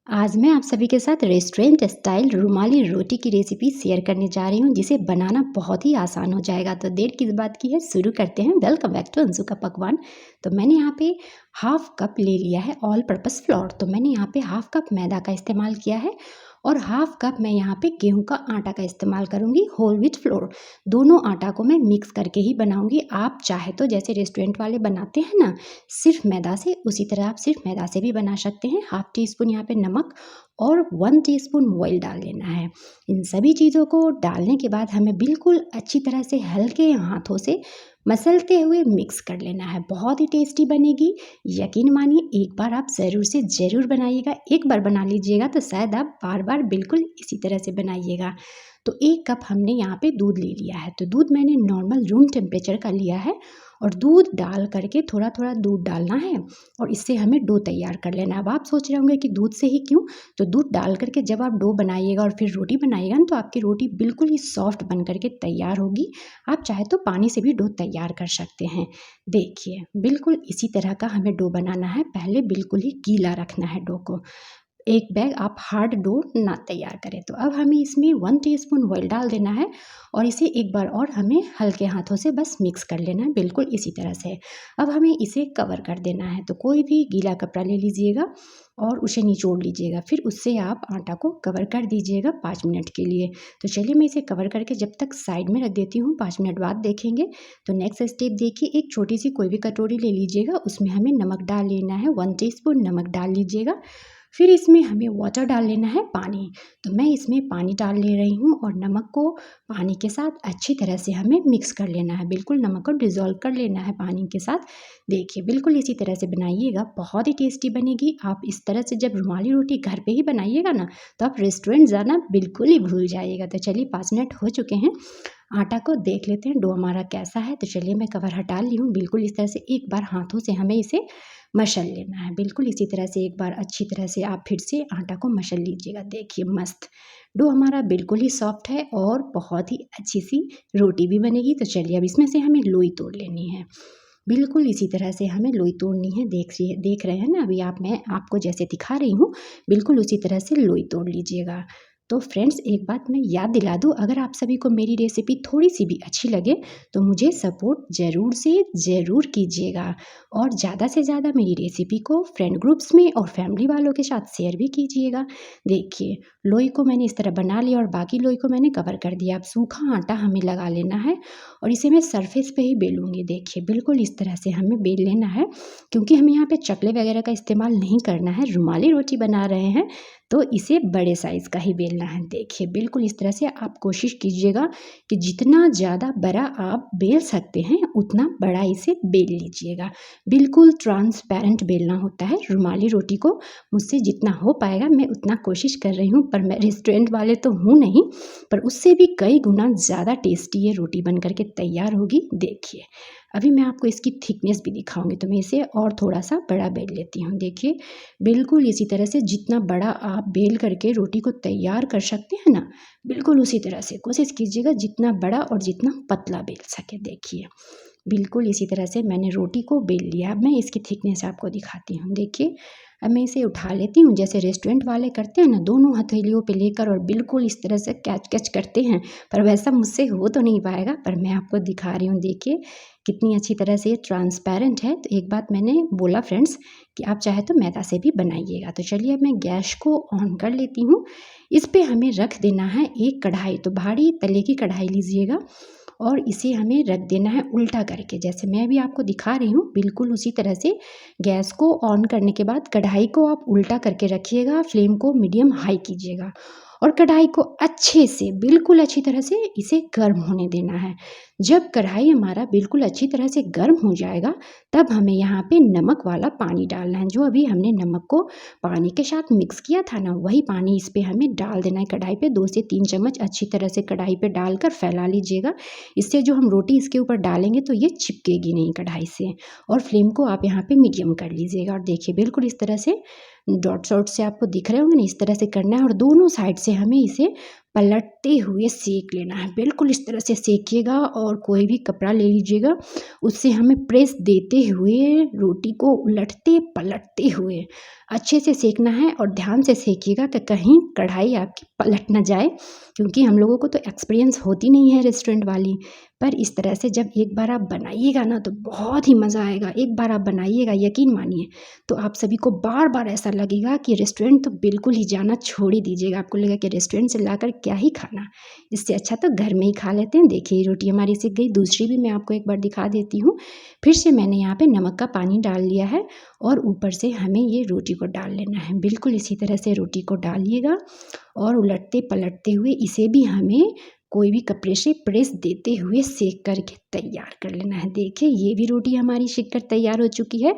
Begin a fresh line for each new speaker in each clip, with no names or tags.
आज मैं आप सभी के साथ रेस्टोरेंट स्टाइल रुमाली रोटी की रेसिपी शेयर करने जा रही हूँ जिसे बनाना बहुत ही आसान हो जाएगा। तो देर किस बात की है, शुरू करते हैं। वेलकम बैक टू अंशु का पकवान। तो मैंने यहाँ पे हाफ कप ले लिया है ऑल पर्पस फ्लोर। तो मैंने यहाँ पे हाफ कप मैदा का इस्तेमाल किया है और हाफ कप मैं यहाँ पे गेहूं का आटा का इस्तेमाल करूँगी, होल व्हीट फ्लोर। दोनों आटा को मैं मिक्स करके ही बनाऊँगी। आप चाहे तो जैसे रेस्टोरेंट वाले बनाते हैं ना, सिर्फ मैदा से, उसी तरह आप सिर्फ मैदा से भी बना सकते हैं। हाफ टी स्पून यहाँ पे नमक और 1 टीस्पून ऑयल डाल लेना है। इन सभी चीज़ों को डालने के बाद हमें बिल्कुल अच्छी तरह से हल्के हाथों से मसलते हुए मिक्स कर लेना है। बहुत ही टेस्टी बनेगी, यकीन मानिए। एक बार आप ज़रूर से ज़रूर बनाइएगा। एक बार बना लीजिएगा तो शायद आप बार बार बिल्कुल इसी तरह से बनाइएगा। तो 1 कप हमने यहाँ पे दूध ले लिया है। तो दूध मैंने नॉर्मल रूम टेम्परेचर का लिया है और दूध डाल करके थोड़ा थोड़ा दूध डालना है और इससे हमें डो तैयार कर लेना है। अब आप सोच रहे होंगे कि दूध से ही क्यों? तो दूध डाल करके जब आप डो बनाइएगा और फिर रोटी बनाइएगा ना, तो आपकी रोटी बिल्कुल ही सॉफ्ट बन करके तैयार होगी। आप चाहे तो पानी से भी डो तैयार कर सकते हैं। देखिए, बिल्कुल इसी तरह का हमें डो बनाना है। पहले बिल्कुल ही गीला रखना है डो को। एक बैग आप हार्ड डो ना तैयार करें। तो अब हमें इसमें 1 टीस्पून ऑयल डाल देना है और इसे एक बार और हमें हल्के हाथों से बस मिक्स कर लेना है, बिल्कुल इसी तरह से। अब हमें इसे कवर कर देना है। तो कोई भी गीला कपड़ा ले लीजिएगा और उसे निचोड़ लीजिएगा, फिर उससे आप आटा को कवर कर दीजिएगा 5 मिनट के लिए। तो चलिए मैं इसे कवर करके जब तक साइड में रख देती हूँ, 5 मिनट बाद देखेंगे। तो नेक्स्ट स्टेप देखिए, एक छोटी सी कोई भी कटोरी ले लीजिएगा, उसमें हमें नमक डाल लेना है। 1 टीस्पून नमक डाल लीजिएगा। फिर इसमें हमें वाटर डाल लेना है, पानी। तो मैं इसमें पानी डाल ले रही हूँ और नमक को पानी के साथ अच्छी तरह से हमें मिक्स कर लेना है। बिल्कुल नमक को डिज़ोल्व कर लेना है पानी के साथ। देखिए, बिल्कुल इसी तरह से बनाइएगा, बहुत ही टेस्टी बनेगी। आप इस तरह से जब रुमाली रोटी घर पे ही बनाइएगा ना, तो आप रेस्टोरेंट जाना बिल्कुल ही भूल जाइएगा। तो चलिए 5 मिनट हो चुके हैं, आटा को देख लेते हैं डो हमारा कैसा है। तो चलिए मैं कवर हटा ली हूँ। बिल्कुल इस तरह से एक बार हाथों से हमें इसे मसल लेना है। बिल्कुल इसी तरह से एक बार अच्छी तरह से आप फिर से आटा को मसल लीजिएगा। देखिए, मस्त डो हमारा बिल्कुल ही सॉफ्ट है और बहुत ही अच्छी सी रोटी भी बनेगी। तो चलिए अब इसमें से हमें लोई तोड़ लेनी है। बिल्कुल इसी तरह से हमें लोई तोड़नी है। देख रहे हैं ना अभी आप, मैं आपको जैसे दिखा रही हूँ, बिल्कुल उसी तरह से लोई तोड़ लीजिएगा। तो फ्रेंड्स, एक बात मैं याद दिला दूँ, अगर आप सभी को मेरी रेसिपी थोड़ी सी भी अच्छी लगे तो मुझे सपोर्ट ज़रूर से ज़रूर कीजिएगा और ज़्यादा से ज़्यादा मेरी रेसिपी को फ्रेंड ग्रुप्स में और फैमिली वालों के साथ शेयर भी कीजिएगा। देखिए, लोई को मैंने इस तरह बना लिया और बाकी लोई को मैंने कवर कर दिया। अब सूखा आटा हमें लगा लेना है और इसे मैं सरफेस पे ही बेलूँगी। देखिए, बिल्कुल इस तरह से हमें बेल लेना है, क्योंकि हमें यहाँ पे चकले वगैरह का इस्तेमाल नहीं करना है। रुमाली रोटी बना रहे हैं तो इसे बड़े साइज़ का ही बेलना है। देखिए, बिल्कुल इस तरह से आप कोशिश कीजिएगा कि जितना ज़्यादा बड़ा आप बेल सकते हैं उतना बड़ा इसे बेल लीजिएगा। बिल्कुल ट्रांसपेरेंट बेलना होता है रुमाली रोटी को। मुझसे जितना हो पाएगा मैं उतना कोशिश कर रही हूँ, पर मैं रेस्टोरेंट वाले तो हूँ नहीं, पर उससे भी कई गुना ज़्यादा टेस्टी ये रोटी बन करके तैयार होगी। देखिए, अभी मैं आपको इसकी थिकनेस भी दिखाऊंगी। तो मैं इसे और थोड़ा सा बड़ा बेल लेती हूँ। देखिए, बिल्कुल इसी तरह से जितना बड़ा आप बेल करके रोटी को तैयार कर सकते हैं ना, बिल्कुल उसी तरह से कोशिश कीजिएगा जितना बड़ा और जितना पतला बेल सके। देखिए, बिल्कुल इसी तरह से मैंने रोटी को बेल लिया। अब मैं इसकी थिकनेस आपको दिखाती हूँ। देखिए, अब मैं इसे उठा लेती हूँ, जैसे रेस्टोरेंट वाले करते हैं ना, दोनों हथेलियों पे लेकर और बिल्कुल इस तरह से कैच कैच करते हैं। पर वैसा मुझसे हो तो नहीं पाएगा, पर मैं आपको दिखा रही हूँ। देखिए, कितनी अच्छी तरह से ये ट्रांसपेरेंट है। तो एक बात मैंने बोला फ्रेंड्स कि आप चाहे तो मैदा से भी बनाइएगा। तो चलिए अब मैं गैस को ऑन कर लेती हूँ। इस पे हमें रख देना है एक कढ़ाई। तो भारी तले की कढ़ाई लीजिएगा और इसे हमें रख देना है उल्टा करके, जैसे मैं भी आपको दिखा रही हूँ। बिल्कुल उसी तरह से गैस को ऑन करने के बाद कढ़ाई को आप उल्टा करके रखिएगा। फ्लेम को मीडियम हाई कीजिएगा और कढ़ाई को अच्छे से, बिल्कुल अच्छी तरह से इसे गर्म होने देना है। जब कढ़ाई हमारा बिल्कुल अच्छी तरह से गर्म हो जाएगा, तब हमें यहाँ पे नमक वाला पानी डालना है। जो अभी हमने नमक को पानी के साथ मिक्स किया था ना, वही पानी इस पे हमें डाल देना है कढ़ाई पे। 2 से 3 चम्मच अच्छी तरह से कढ़ाई पे डालकर फैला लीजिएगा। इससे जो हम रोटी इसके ऊपर डालेंगे तो ये चिपकेगी नहीं कढ़ाई से। और फ्लेम को आप यहाँ पे मीडियम कर लीजिएगा। और देखिए, बिल्कुल इस तरह से डॉट्स वॉट्स से आपको दिख रहे होंगे ना, इस तरह से करना है और दोनों साइड से हमें इसे पलटते हुए सेक लेना है। बिल्कुल इस तरह से सेकिएगा और कोई भी कपड़ा ले लीजिएगा, उससे हमें प्रेस देते हुए रोटी को उलटते पलटते हुए अच्छे से सेकना है और ध्यान से सेकिएगा कि कहीं कढ़ाई आपकी पलट ना जाए, क्योंकि हम लोगों को तो एक्सपीरियंस होती नहीं है रेस्टोरेंट वाली। पर इस तरह से जब एक बार आप बनाइएगा ना तो बहुत ही मज़ा आएगा। एक बार आप बनाइएगा, यकीन मानिए, तो आप सभी को बार-बार ऐसा लगेगा कि रेस्टोरेंट तो बिल्कुल ही जाना छोड़ ही दीजिएगा। आपको लगेगा कि रेस्टोरेंट से लाकर क्या ही खाना, इससे अच्छा तो घर में ही खा लेते हैं। देखिए रोटी हमारी सिक गई। दूसरी भी मैं आपको एक बार दिखा देती हूँ। फिर से मैंने यहाँ पे नमक का पानी डाल लिया है और ऊपर से हमें ये रोटी को डाल लेना है। बिल्कुल इसी तरह से रोटी को डालिएगा और उलटते पलटते हुए इसे भी हमें कोई भी कपड़े से प्रेस देते हुए सेक करके तैयार कर लेना है। देखिए ये भी रोटी हमारी सिक कर तैयार हो चुकी है।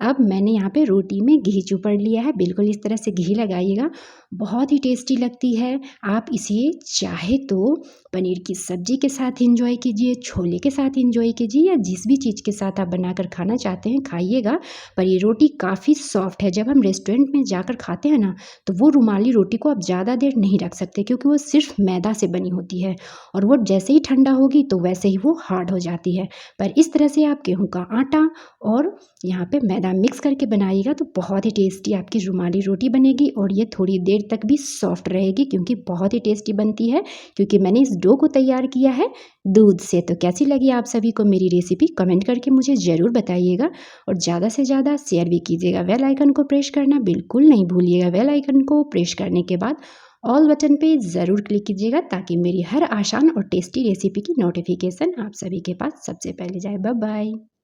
अब मैंने यहाँ पे रोटी में घी चुपड़ लिया है। बिल्कुल इस तरह से घी लगाइएगा, बहुत ही टेस्टी लगती है। आप इसे चाहे तो पनीर की सब्जी के साथ एंजॉय कीजिए, छोले के साथ एंजॉय कीजिए, या जिस भी चीज़ के साथ आप बनाकर खाना चाहते हैं खाइएगा। पर ये रोटी काफ़ी सॉफ्ट है। जब हम रेस्टोरेंट में जाकर खाते हैं ना, तो वो रुमाली रोटी को आप ज़्यादा देर नहीं रख सकते, क्योंकि वो सिर्फ मैदा से बनी होती है और वो जैसे ही ठंडा होगी तो वैसे ही वो हार्ड हो जाती है। पर इस तरह से आप गेहूं का आटा और यहाँ पे मैदा मिक्स करके बनाइएगा तो बहुत ही टेस्टी आपकी रुमाली रोटी बनेगी और ये थोड़ी देर तक भी सॉफ्ट रहेगी, क्योंकि बहुत ही टेस्टी बनती है। क्योंकि मैंने इस डो को तैयार किया है दूध से। तो कैसी लगी आप सभी को मेरी रेसिपी, कमेंट करके मुझे ज़रूर बताइएगा और ज़्यादा से ज़्यादा शेयर भी कीजिएगा। बेल आइकन को प्रेस करना बिल्कुल नहीं भूलिएगा। बेल आइकन को प्रेस करने के बाद ऑल बटन पे ज़रूर क्लिक कीजिएगा, ताकि मेरी हर आसान और टेस्टी रेसिपी की नोटिफिकेशन आप सभी के पास सबसे पहले जाए। Bye bye.